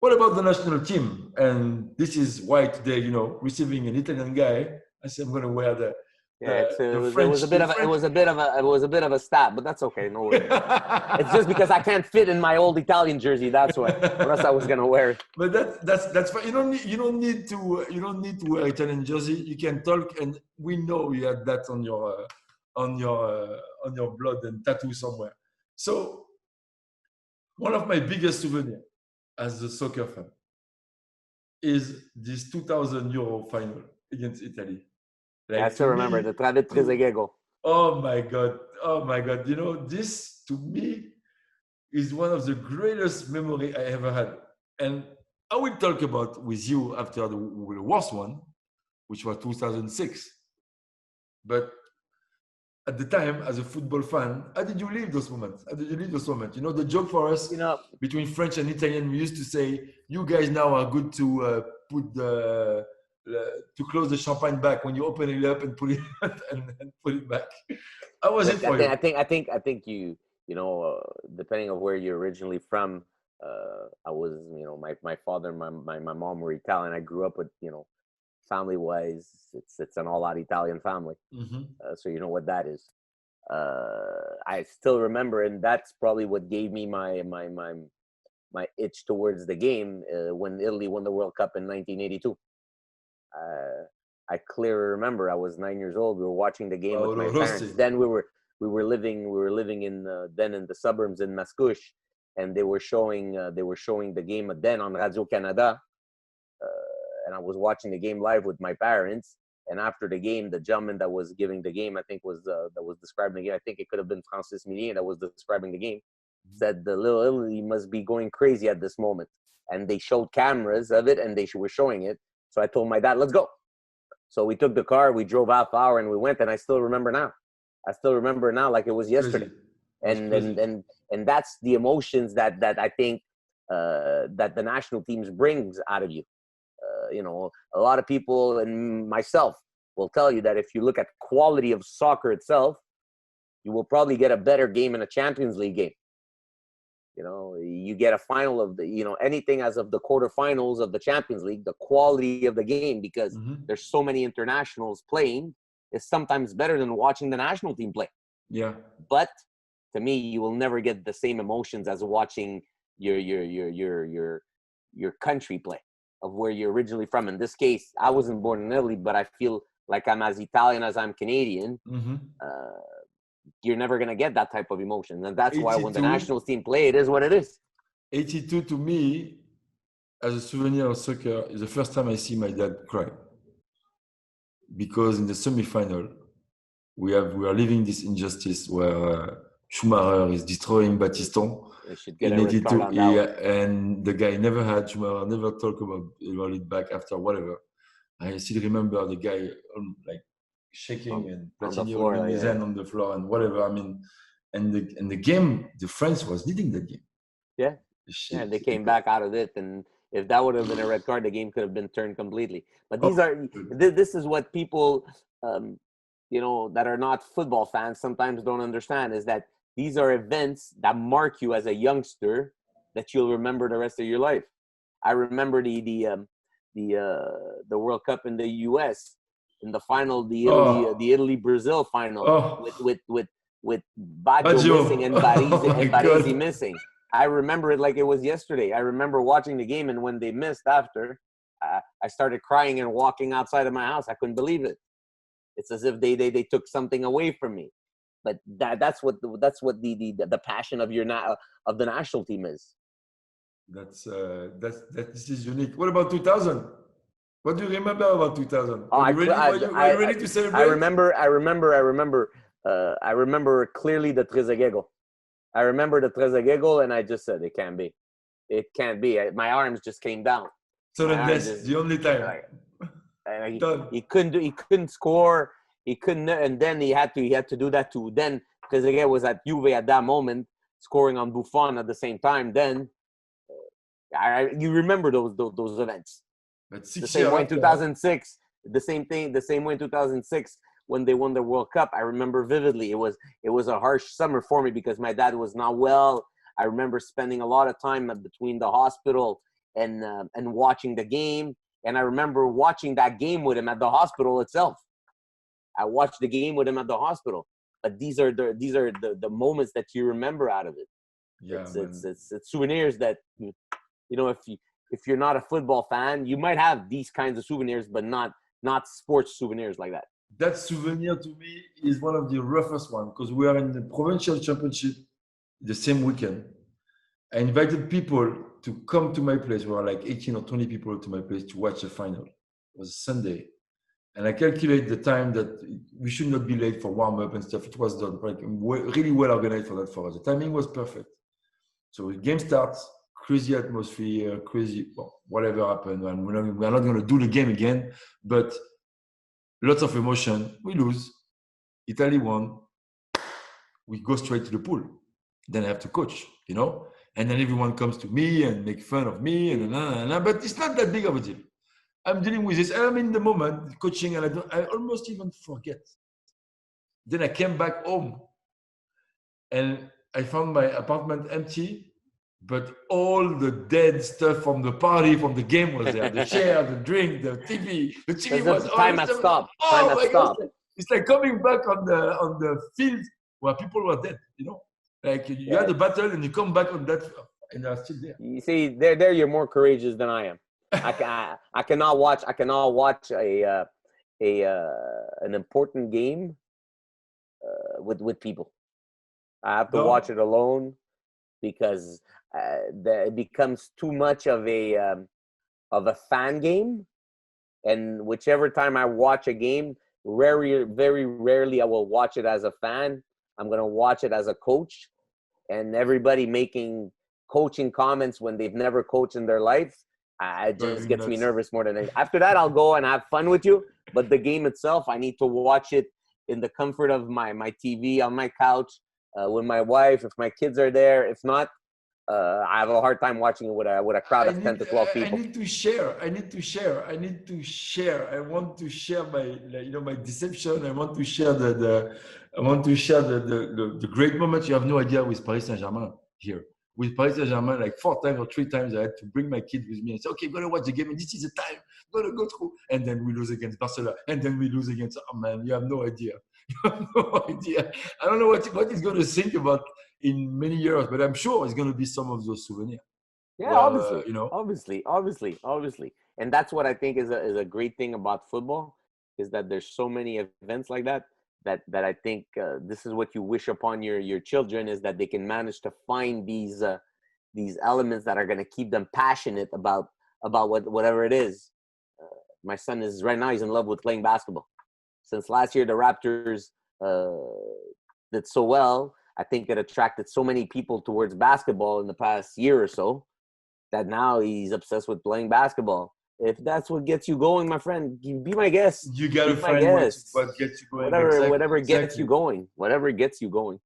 what about the national team? And this is why today, receiving an Italian guy, I said I'm going to wear Yeah, the there French. was a bit of a stab, but that's okay. No worries. It's just because I can't fit in my old Italian jersey. That's why. Or else I was gonna wear it. But that's fine. You don't need to wear Italian jersey. You can talk, and we know you had that on your blood and tattoo somewhere. So one of my biggest souvenirs as a soccer fan is this 2000 Euro final against Italy. I still remember the Travet Trezeguet. Oh my God. Oh my God. This to me is one of the greatest memory I ever had. And I will talk about with you after the worst one, which was 2006. But at the time, as a football fan, how did you live those moments? The joke for us between French and Italian, we used to say, you guys now are good to to close the champagne back when you open it up and put it and put it back. How was it for you? I think you depending on where you're originally from, I was my father and my mom were Italian. I grew up with family wise it's an all out Italian family. Mm-hmm. So you know what that is. I still remember, and that's probably what gave me my itch towards the game when Italy won the World Cup in 1982. I clearly remember I was 9 years old. We were watching the game with my parents. Then we were living in the suburbs in Mascouche, and they were showing the game then on Radio Canada, and I was watching the game live with my parents. And after the game, the gentleman that was giving the game, I think that was describing the game. I think it could have been Francis Millier that was describing the game. Said the little Italy must be going crazy at this moment, and they showed cameras of it, and they were showing it. So I told my dad, "Let's go." So we took the car, we drove half hour, and we went. And I still remember now. Like it was yesterday. And that's the emotions that I think that the national teams brings out of you. A lot of people and myself will tell you that if you look at quality of soccer itself, you will probably get a better game in a Champions League game. You get a final of anything as of the quarterfinals of the Champions League, the quality of the game, because there's so many internationals playing, is sometimes better than watching the national team play. Yeah. But to me, you will never get the same emotions as watching your country play, of where you're originally from. In this case, I wasn't born in Italy, but I feel like I'm as Italian as I'm Canadian. Mm-hmm. You're never going to get that type of emotion. And that's 82, why when the national team play, it is what it is. 82 to me, as a souvenir of soccer, is the first time I see my dad cry. Because in the semi-final, we are living this injustice where Schumacher is destroying Battiston. In 82, and the guy Schumacher never talked about it back after whatever. I still remember the guy shaking and Platini his hand on the floor and whatever. I mean, and the game, the France was leading that game. Yeah, they came back out of it, and if that would have been a red card, the game could have been turned completely. But this is what people, that are not football fans sometimes don't understand, is that these are events that mark you as a youngster that you'll remember the rest of your life. I remember the World Cup in the U.S. in the final, the Italy-Brazil final with Baggio missing and Baresi missing. I remember it like it was yesterday. I remember watching the game, and when they missed after, I started crying and walking outside of my house. I couldn't believe it. It's as if they took something away from me. But that's what the passion of the national team is. This is unique. What about 2000? What do you remember about 2000? Are you ready to celebrate? I remember clearly the Trezeguet goal. I remember the Trezeguet goal, and I just said, it can't be. It can't be. My arms just came down. So that's the only time. He couldn't score. He couldn't, and then he had to do that too. Then Trezeguet was at Juve at that moment, scoring on Buffon at the same time. Then you remember those events. The same way in 2006. The same way in 2006 when they won the World Cup. I remember vividly. It was a harsh summer for me because my dad was not well. I remember spending a lot of time between the hospital and watching the game. And I remember watching that game with him at the hospital itself. I watched the game with him at the hospital. But these are the moments that you remember out of it. Yeah, It's souvenirs that, you know, if you're not a football fan, you might have these kinds of souvenirs, but not sports souvenirs like that. That souvenir to me is one of the roughest ones because we are in the provincial championship the same weekend. I invited people to come to my place. We were like 18 or 20 people to my place to watch the final. It was a Sunday. And I calculate the time that we should not be late for warm-up and stuff. It was done really well organized for that for us. The timing was perfect. So the game starts, crazy atmosphere, crazy, well, whatever happened. And we're not going to do the game again, but lots of emotion. We lose. Italy won. We go straight to the pool. Then I have to coach, you know? And then everyone comes to me and make fun of me. But it's not that big of a deal. I'm dealing with this. I'm in the moment coaching and I almost even forget. Then I came back home and I found my apartment empty, but all the dead stuff from the party, from the game was there. The chair, the drink, the TV. The TV was time has stopped. Oh my God. It's like coming back on the field where people were dead, you know? Like you had a battle and you come back on that and they're still there. You see, there you're more courageous than I am. I cannot watch an important game with people. I have to watch it alone because it becomes too much of a fan game. And whichever time I watch a game, very rarely I will watch it as a fan. I'm gonna watch it as a coach, and everybody making coaching comments when they've never coached in their life. It just gets me nervous more than anything. After that, I'll go and have fun with you. But the game itself, I need to watch it in the comfort of my TV on my couch with my wife. If my kids are there, if not, I have a hard time watching it with a crowd of 10 to 12 people. I need to share. I want to share my deception. I want to share the great moments. You have no idea with Paris Saint-Germain here. With Paris Saint-Germain, like 4 times or 3 times, I had to bring my kids with me and say, okay, I'm going to watch the game, and this is the time, I'm going to go through. And then we lose against Barcelona, and then we lose against, oh man, you have no idea. You have no idea. I don't know what he's going to think about in many years, but I'm sure it's going to be some of those souvenirs. Yeah, obviously. And that's what I think is a great thing about football, is that there's so many events like that I think this is what you wish upon your children, is that they can manage to find these elements that are going to keep them passionate about whatever it is. My son is right now, he's in love with playing basketball. Since last year, the Raptors did so well. I think it attracted so many people towards basketball in the past year or so that now he's obsessed with playing basketball. If that's what gets you going, my friend, be my guest. You got to find what gets you going. Whatever gets you going.